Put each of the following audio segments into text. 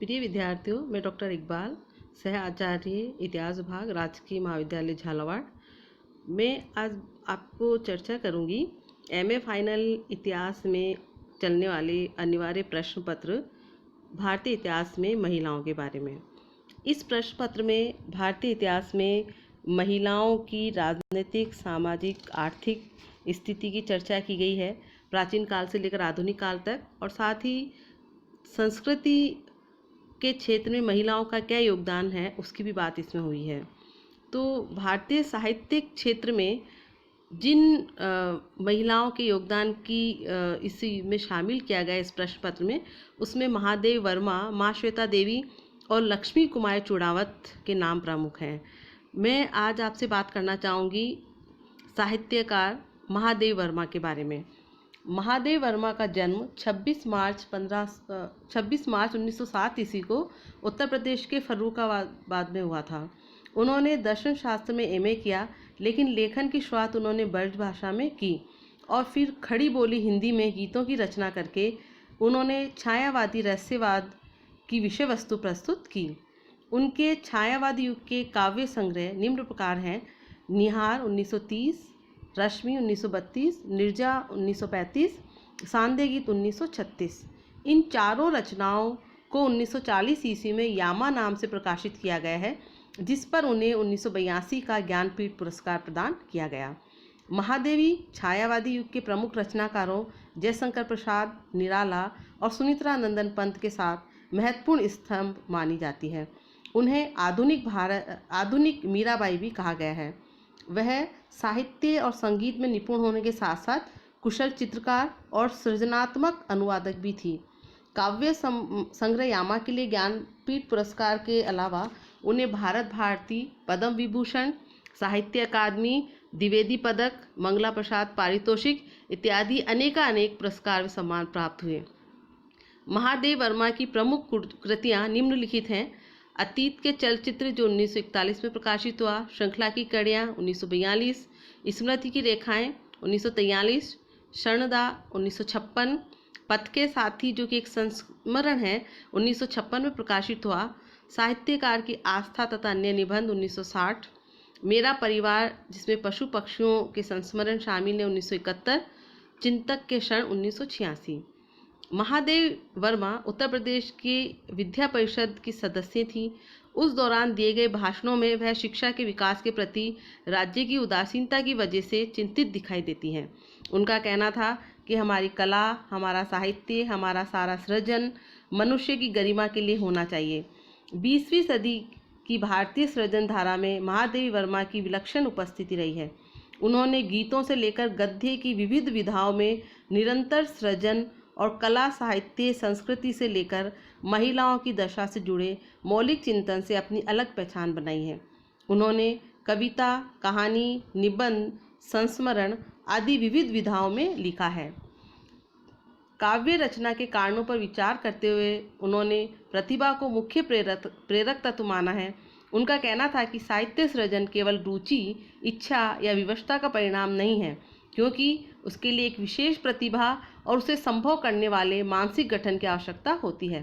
प्रिय विद्यार्थियों, मैं डॉक्टर इकबाल, सह आचार्य इतिहास विभाग, राजकीय महाविद्यालय झालावाड़। मैं आज आपको चर्चा करूंगी एमए फाइनल इतिहास में चलने वाले अनिवार्य प्रश्न पत्र भारतीय इतिहास में महिलाओं के बारे में। इस प्रश्न पत्र में भारतीय इतिहास में महिलाओं की राजनीतिक, सामाजिक, आर्थिक स्थिति की चर्चा की गई है, प्राचीन काल से लेकर आधुनिक काल तक, और साथ ही संस्कृति के क्षेत्र में महिलाओं का क्या योगदान है उसकी भी बात इसमें हुई है। तो भारतीय साहित्यिक क्षेत्र में जिन महिलाओं के योगदान की इसी में शामिल किया गया इस प्रश्न पत्र में, उसमें महादेवी वर्मा, माँ श्वेता देवी और लक्ष्मी कुमारी चूड़ावत के नाम प्रमुख हैं। मैं आज आपसे बात करना चाहूँगी साहित्यकार महादेवी वर्मा के बारे में। महादेव वर्मा का जन्म 26 मार्च 1907 ईस्वी को उत्तर प्रदेश के फर्रुखाबाद में हुआ था। उन्होंने दर्शन शास्त्र में एमए किया, लेकिन लेखन की शुरुआत उन्होंने ब्रज भाषा में की और फिर खड़ी बोली हिंदी में गीतों की रचना करके उन्होंने छायावादी रहस्यवाद की विषय वस्तु प्रस्तुत की। उनके छायावादी युग के काव्य संग्रह निम्न प्रकार हैं: निहार 1930, रश्मि 1932, निर्जा 1935, सांध्य गीत 1936। इन चारों रचनाओं को 1940 ईस्वी में यामा नाम से प्रकाशित किया गया है, जिस पर उन्हें 1982 का ज्ञानपीठ पुरस्कार प्रदान किया गया। महादेवी छायावादी युग के प्रमुख रचनाकारों जयशंकर प्रसाद, निराला और सुमित्रा नंदन पंत के साथ महत्वपूर्ण स्तंभ मानी जाती है। उन्हें आधुनिक मीराबाई भी कहा गया है। वह साहित्य और संगीत में निपुण होने के साथ साथ कुशल चित्रकार और सृजनात्मक अनुवादक भी थी। काव्य संग्रह यामा के लिए ज्ञानपीठ पुरस्कार के अलावा उन्हें भारत भारती, पद्म विभूषण, साहित्य अकादमी, द्विवेदी पदक, मंगला प्रसाद पारितोषिक इत्यादि अनेक पुरस्कार व सम्मान प्राप्त हुए। महादेव वर्मा की प्रमुख कृतियाँ निम्नलिखित हैं: अतीत के चलचित्र जो 1941 में प्रकाशित हुआ, श्रृंखला की कड़ियाँ 1942, स्मृति की रेखाएं 1943, शरणदा 1956, पथ के साथी जो कि एक संस्मरण है 1956 में प्रकाशित हुआ, साहित्यकार की आस्था तथा अन्य निबंध 1960, मेरा परिवार जिसमें पशु पक्षियों के संस्मरण शामिल है 1971, चिंतक के क्षण 1986। महादेव वर्मा उत्तर प्रदेश के विद्या परिषद की सदस्य थी। उस दौरान दिए गए भाषणों में वह शिक्षा के विकास के प्रति राज्य की उदासीनता की वजह से चिंतित दिखाई देती हैं। उनका कहना था कि हमारी कला, हमारा साहित्य, हमारा सारा सृजन मनुष्य की गरिमा के लिए होना चाहिए। 20वीं सदी की भारतीय सृजन धारा में महादेवी वर्मा की विलक्षण उपस्थिति रही है। उन्होंने गीतों से लेकर गद्य की विविध विधाओं में निरंतर सृजन और कला, साहित्य, संस्कृति से लेकर महिलाओं की दशा से जुड़े मौलिक चिंतन से अपनी अलग पहचान बनाई है। उन्होंने कविता, कहानी, निबंध, संस्मरण आदि विविध विधाओं में लिखा है। काव्य रचना के कारणों पर विचार करते हुए उन्होंने प्रतिभा को मुख्य प्रेरक तत्व माना है। उनका कहना था कि साहित्य सृजन केवल रुचि, इच्छा या विवशता का परिणाम नहीं है, क्योंकि उसके लिए एक विशेष प्रतिभा और उसे संभव करने वाले मानसिक गठन की आवश्यकता होती है।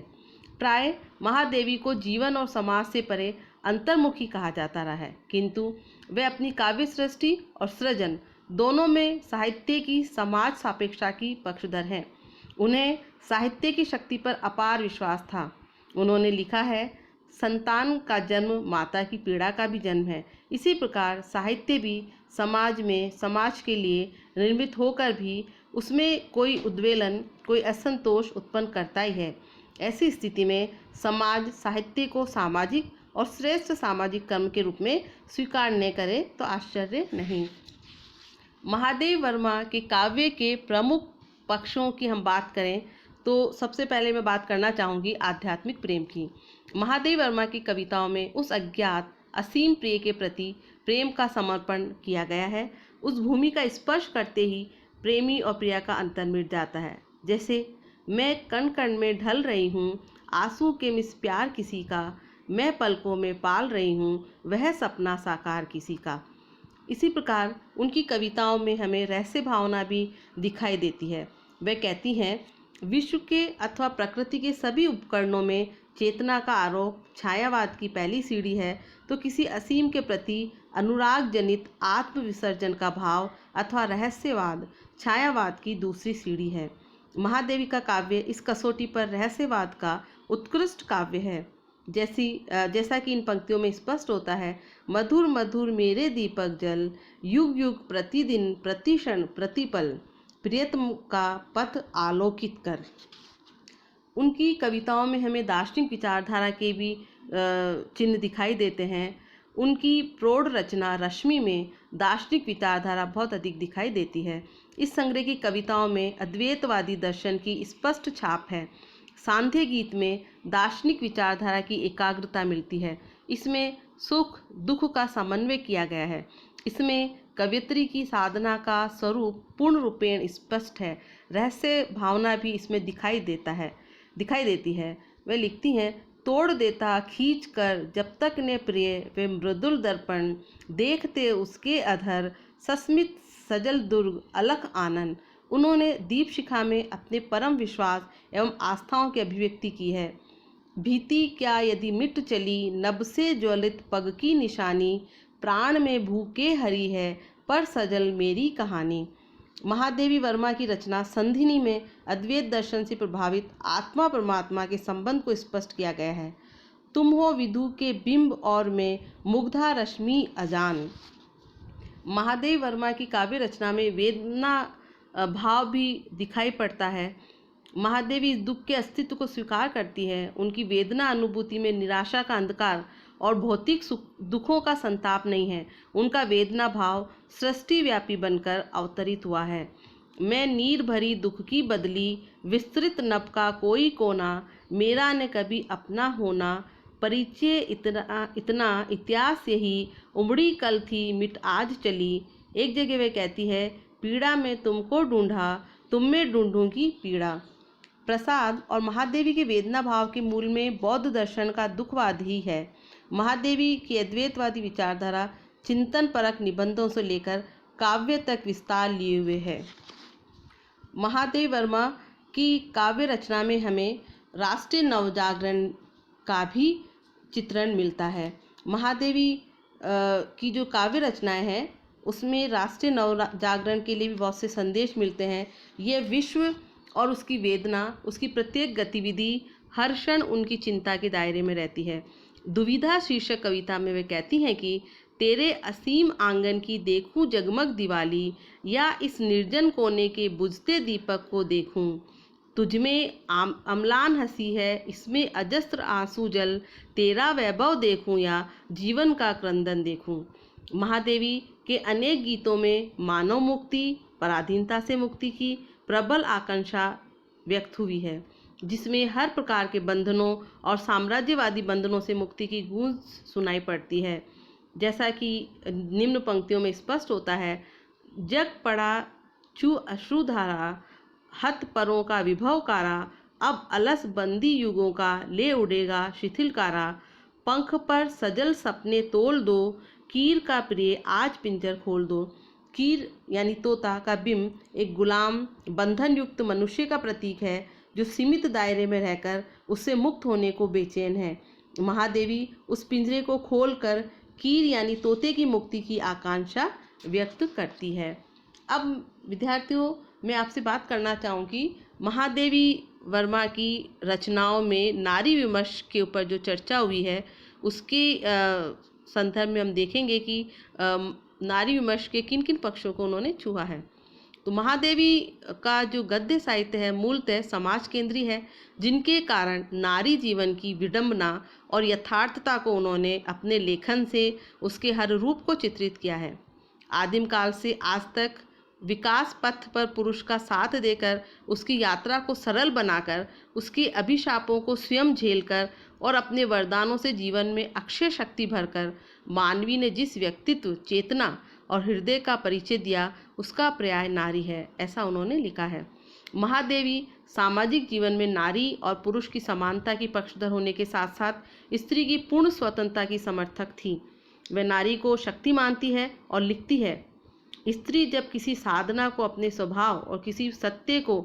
प्राय महादेवी को जीवन और समाज से परे अंतर्मुखी कहा जाता रहा है, किंतु वे अपनी काव्य सृष्टि और सृजन दोनों में साहित्य की समाज सापेक्षता की पक्षधर हैं। उन्हें साहित्य की शक्ति पर अपार विश्वास था। उन्होंने लिखा है, संतान का जन्म माता की पीड़ा का भी जन्म है। इसी प्रकार साहित्य भी समाज में समाज के लिए निर्मित होकर भी उसमें कोई उद्वेलन, कोई असंतोष उत्पन्न करता ही है। ऐसी स्थिति में समाज साहित्य को सामाजिक और श्रेष्ठ सामाजिक कर्म के रूप में स्वीकार न करे तो आश्चर्य नहीं। महादेव वर्मा के काव्य के प्रमुख पक्षों की हम बात करें तो सबसे पहले मैं बात करना चाहूँगी आध्यात्मिक प्रेम की। महादेव वर्मा की कविताओं में उस अज्ञात असीम प्रिय के प्रति प्रेम का समर्पण किया गया है। उस भूमि का स्पर्श करते ही प्रेमी और प्रिया का अंतर मिट जाता है। जैसे, मैं कण कण में ढल रही हूँ, आंसू के मिस प्यार किसी का, मैं पलकों में पाल रही हूँ, वह सपना साकार किसी का। इसी प्रकार उनकी कविताओं में हमें रहस्य भावना भी दिखाई देती है। वे कहती हैं, विश्व के अथवा प्रकृति के सभी उपकरणों में चेतना का आरोप छायावाद की पहली सीढ़ी है, तो किसी असीम के प्रति अनुराग जनित आत्म विसर्जन का भाव अथवा रहस्यवाद छायावाद की दूसरी सीढ़ी है। महादेवी का काव्य इस कसौटी पर रहस्यवाद का उत्कृष्ट काव्य है। जैसा कि इन पंक्तियों में स्पष्ट होता है, मधुर मधुर मेरे दीपक जल, युग युग प्रतिदिन प्रतिक्षण प्रतिपल, प्रियतम का पथ आलोकित कर। उनकी कविताओं में हमें दार्शनिक विचारधारा के भी चिन्ह दिखाई देते हैं। उनकी प्रौढ़ रचना रश्मि में दार्शनिक विचारधारा बहुत अधिक दिखाई देती है। इस संग्रह की कविताओं में अद्वैतवादी दर्शन की स्पष्ट छाप है। सांध्य गीत में दार्शनिक विचारधारा की एकाग्रता मिलती है। इसमें सुख दुख का समन्वय किया गया है। इसमें कवियत्री की साधना का स्वरूप पूर्ण रूपेण स्पष्ट है। रहस्य भावना भी इसमें दिखाई देती है। वे लिखती हैं, तोड़ देता खींच कर जब तक ने प्रिय वे मृदुल दर्पण, देखते उसके अधर सस्मित सजल दुर्ग अलख आनंद। उन्होंने दीप शिखा में अपने परम विश्वास एवं आस्थाओं की अभिव्यक्ति की है। भीति क्या यदि मिट चली, नभ से ज्वलित पग की निशानी, प्राण में भूखे हरी है पर सजल मेरी कहानी। महादेवी वर्मा की रचना संधिनी में अद्वैत दर्शन से प्रभावित आत्मा परमात्मा के संबंध को स्पष्ट किया गया है। तुम हो विधु के बिंब और मैं मुग्धा रश्मि अजान। महादेवी वर्मा की काव्य रचना में वेदना भाव भी दिखाई पड़ता है। महादेवी इस दुख के अस्तित्व को स्वीकार करती है। उनकी वेदना अनुभूति में निराशा का अंधकार और भौतिक दुखों का संताप नहीं है। उनका वेदना भाव सृष्टि व्यापी बनकर अवतरित हुआ है। मैं नीर भरी दुख की बदली, विस्तृत नभ का कोई कोना, मेरा न कभी अपना होना, परिचय इतना इतिहास यही, उमड़ी कल थी मिट आज चली। एक जगह वे कहती है, पीड़ा में तुमको ढूंढा, तुम में ढूंढूंगी पीड़ा। प्रसाद और महादेवी के वेदना भाव के मूल में बौद्ध दर्शन का दुखवाद ही है। महादेवी की अद्वैतवादी विचारधारा चिंतन परक निबंधों से लेकर काव्य तक विस्तार लिए हुए है। महादेवी वर्मा की काव्य रचना में हमें राष्ट्रीय नवजागरण का भी चित्रण मिलता है। महादेवी की जो काव्य रचनाएं हैं उसमें राष्ट्रीय नवजागरण के लिए भी बहुत से संदेश मिलते हैं। ये विश्व और उसकी वेदना, उसकी प्रत्येक गतिविधि हर क्षण उनकी चिंता के दायरे में रहती है। दुविधा शीर्षक कविता में वे कहती हैं कि तेरे असीम आंगन की देखूं जगमग दिवाली, या इस निर्जन कोने के बुझते दीपक को देखूं। तुझमें अम्लान हंसी है, इसमें अजस्त्र आंसू जल, तेरा वैभव देखूं या जीवन का क्रंदन देखूं। महादेवी के अनेक गीतों में मानव मुक्ति, पराधीनता से मुक्ति की प्रबल आकांक्षा व्यक्त हुई है, जिसमें हर प्रकार के बंधनों और साम्राज्यवादी बंधनों से मुक्ति की गूंज सुनाई पड़ती है। जैसा कि निम्न पंक्तियों में स्पष्ट होता है, जग पड़ा चू अश्रुधारा, हत परों का विभव कारा, अब अलस बंदी युगों का ले उड़ेगा शिथिलकारा। पंख पर सजल सपने तोल दो, कीर का प्रिय आज पिंजर खोल दो। कीर यानी तोता का बिंब एक गुलाम बंधन युक्त मनुष्य का प्रतीक है, जो सीमित दायरे में रहकर उससे मुक्त होने को बेचैन है। महादेवी उस पिंजरे को खोलकर कीर यानी तोते की मुक्ति की आकांक्षा व्यक्त करती है। अब विद्यार्थियों, मैं आपसे बात करना चाहूँगी महादेवी वर्मा की रचनाओं में नारी विमर्श के ऊपर जो चर्चा हुई है उसके संदर्भ में हम देखेंगे कि नारी विमर्श के किन किन पक्षों को उन्होंने छुआ है। तो महादेवी का जो गद्य साहित्य है मूलतः समाज केंद्री है, जिनके कारण नारी जीवन की विडंबना और यथार्थता को उन्होंने अपने लेखन से उसके हर रूप को चित्रित किया है। आदिम काल से आज तक विकास पथ पर पुरुष का साथ देकर उसकी यात्रा को सरल बनाकर, उसके अभिशापों को स्वयं झेलकर और अपने वरदानों से जीवन में अक्षय शक्ति भरकर मानवी ने जिस व्यक्तित्व, चेतना और हृदय का परिचय दिया, उसका पर्याय नारी है, ऐसा उन्होंने लिखा है। महादेवी सामाजिक जीवन में नारी और पुरुष की समानता की पक्षधर होने के साथ साथ स्त्री की पूर्ण स्वतंत्रता की समर्थक थी। वह नारी को शक्ति मानती है और लिखती है, स्त्री जब किसी साधना को अपने स्वभाव और किसी सत्य को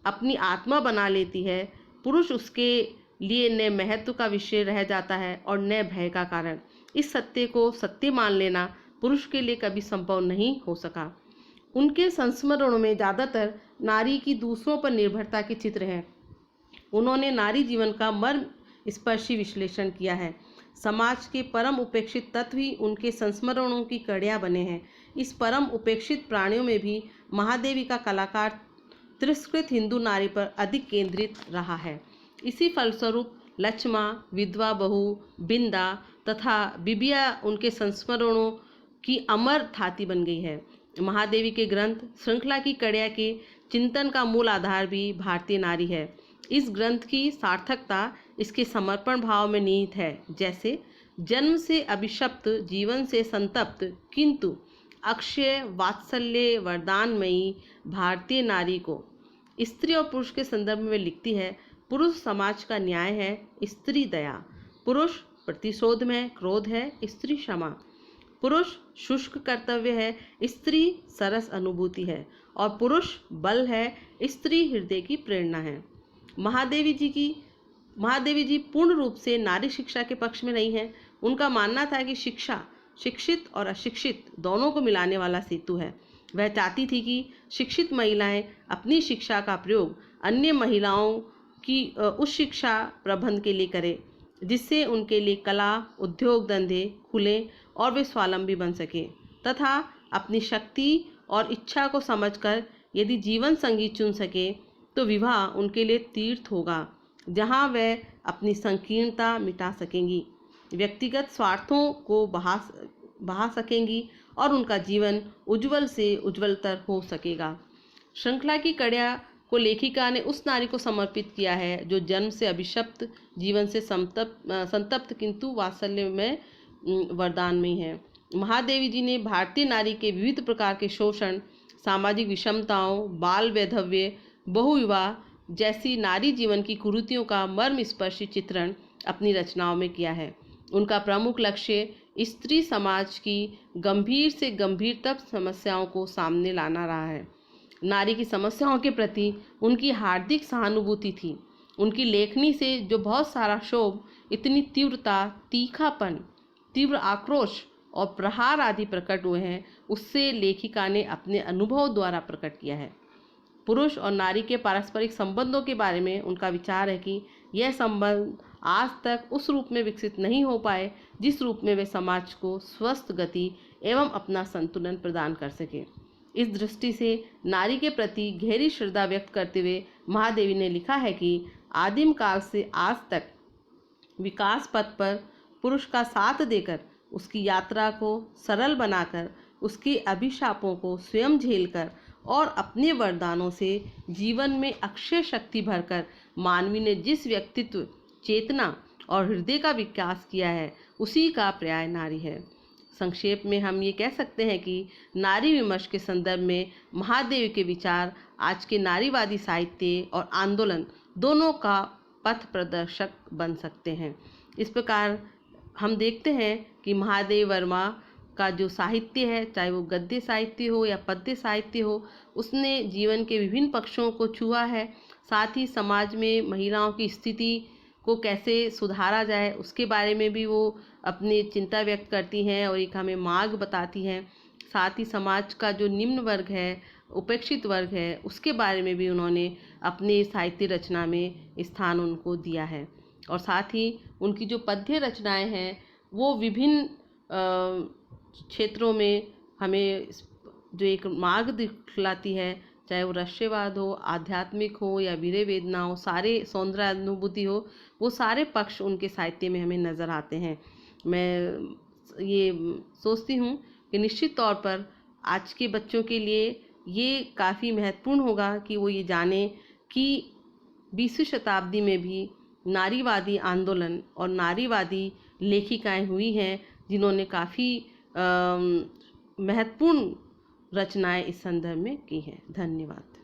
अपनी आत्मा बना लेती है, पुरुष उसके लिए न महत्व का विषय रह जाता है और न भय का कारण। इस सत्य को सत्य मान लेना पुरुष के लिए कभी संभव नहीं हो सका। उनके संस्मरणों में ज़्यादातर नारी की दूसरों पर निर्भरता के चित्र हैं। उन्होंने नारी जीवन का मर्म स्पर्शी विश्लेषण किया है। समाज के परम उपेक्षित तत्व ही उनके संस्मरणों की कड़ियाँ बने हैं। इस परम उपेक्षित प्राणियों में भी महादेवी का कलाकार तिरस्कृत हिंदू नारी पर अधिक केंद्रित रहा है। इसी फलस्वरूप लक्ष्मा, विधवा बहू, बिंदा तथा बिबिया उनके संस्मरणों की अमर थाती बन गई है। महादेवी के ग्रंथ श्रृंखला की कड़िया के चिंतन का मूल आधार भी भारतीय नारी है। इस ग्रंथ की सार्थकता इसके समर्पण भाव में निहित है। जैसे जन्म से अभिशप्त, जीवन से संतप्त, किंतु अक्षय वात्सल्य वरदानमयी भारतीय नारी को स्त्री और पुरुष के संदर्भ में लिखती है। पुरुष समाज का न्याय है, स्त्री दया। पुरुष प्रतिशोध में क्रोध है, स्त्री क्षमा। पुरुष शुष्क कर्तव्य है, स्त्री सरस अनुभूति है। और पुरुष बल है, स्त्री हृदय की प्रेरणा है। महादेवी जी पूर्ण रूप से नारी शिक्षा के पक्ष में नहीं है। उनका मानना था कि शिक्षा शिक्षित और अशिक्षित दोनों को मिलाने वाला सेतु है। वह चाहती थी कि शिक्षित महिलाएं अपनी शिक्षा का प्रयोग अन्य महिलाओं की उस शिक्षा प्रबंध के लिए करें, जिससे उनके लिए कला, उद्योग धंधे खुले और वे स्वावलंबी बन सके, तथा अपनी शक्ति और इच्छा को समझकर यदि जीवन संगी चुन सके तो विवाह उनके लिए तीर्थ होगा, जहाँ वे अपनी संकीर्णता मिटा सकेंगी, व्यक्तिगत स्वार्थों को बहा सकेंगी और उनका जीवन उज्जवल से उज्जवलतर हो सकेगा। श्रृंखला की कड़िया को लेखिका ने उस नारी को समर्पित किया है जो जन्म से अभिशप्त, जीवन से संतप्त किंतु वात्सल्य में वरदान में है। महादेवी जी ने भारतीय नारी के विविध प्रकार के शोषण, सामाजिक विषमताओं, बाल वैधव्य, बहुविवाह जैसी नारी जीवन की कुरीतियों का मर्मस्पर्शी चित्रण अपनी रचनाओं में किया है। उनका प्रमुख लक्ष्य स्त्री समाज की गंभीर से गंभीरतम समस्याओं को सामने लाना रहा है। नारी की समस्याओं के प्रति उनकी हार्दिक सहानुभूति थी। उनकी लेखनी से जो बहुत सारा क्षोभ, इतनी तीव्रता, तीखापन, तीव्र आक्रोश और प्रहार आदि प्रकट हुए हैं, उससे लेखिका ने अपने अनुभव द्वारा प्रकट किया है। पुरुष और नारी के पारस्परिक संबंधों के बारे में उनका विचार है कि यह संबंध आज तक उस रूप में विकसित नहीं हो पाए जिस रूप में वे समाज को स्वस्थ गति एवं अपना संतुलन प्रदान कर सके। इस दृष्टि से नारी के प्रति गहरी श्रद्धा व्यक्त करते हुए महादेवी ने लिखा है कि आदिम काल से आज तक विकास पथ पर पुरुष का साथ देकर, उसकी यात्रा को सरल बनाकर, उसके अभिशापों को स्वयं झेलकर और अपने वरदानों से जीवन में अक्षय शक्ति भरकर मानवी ने जिस व्यक्तित्व, चेतना और हृदय का विकास किया है, उसी का पर्याय नारी है। संक्षेप में हम ये कह सकते हैं कि नारी विमर्श के संदर्भ में महादेवी के विचार आज के नारीवादी साहित्य और आंदोलन दोनों का पथ प्रदर्शक बन सकते हैं। इस प्रकार हम देखते हैं कि महादेव वर्मा का जो साहित्य है, चाहे वो गद्य साहित्य हो या पद्य साहित्य हो, उसने जीवन के विभिन्न पक्षों को छुआ है। साथ ही समाज में महिलाओं की स्थिति को कैसे सुधारा जाए उसके बारे में भी वो अपनी चिंता व्यक्त करती हैं और एक हमें मार्ग बताती हैं। साथ ही समाज का जो निम्न वर्ग है, उपेक्षित वर्ग है, उसके बारे में भी उन्होंने अपनी साहित्य रचना में स्थान उनको दिया है। और साथ ही उनकी जो पद्य रचनाएं हैं वो विभिन्न क्षेत्रों में हमें जो एक मार्ग दिखलाती है, चाहे वो रस्यवाद हो, आध्यात्मिक हो या वीर वेदना हो, सारे सौंदर्य अनुभूति हो, वो सारे पक्ष उनके साहित्य में हमें नज़र आते हैं। मैं ये सोचती हूँ कि निश्चित तौर पर आज के बच्चों के लिए ये काफ़ी महत्वपूर्ण होगा कि वो ये जाने कि 20वीं शताब्दी में भी नारीवादी आंदोलन और नारीवादी लेखिकाएं हुई हैं जिन्होंने काफ़ी महत्वपूर्ण रचनाएं इस संदर्भ में की हैं। धन्यवाद।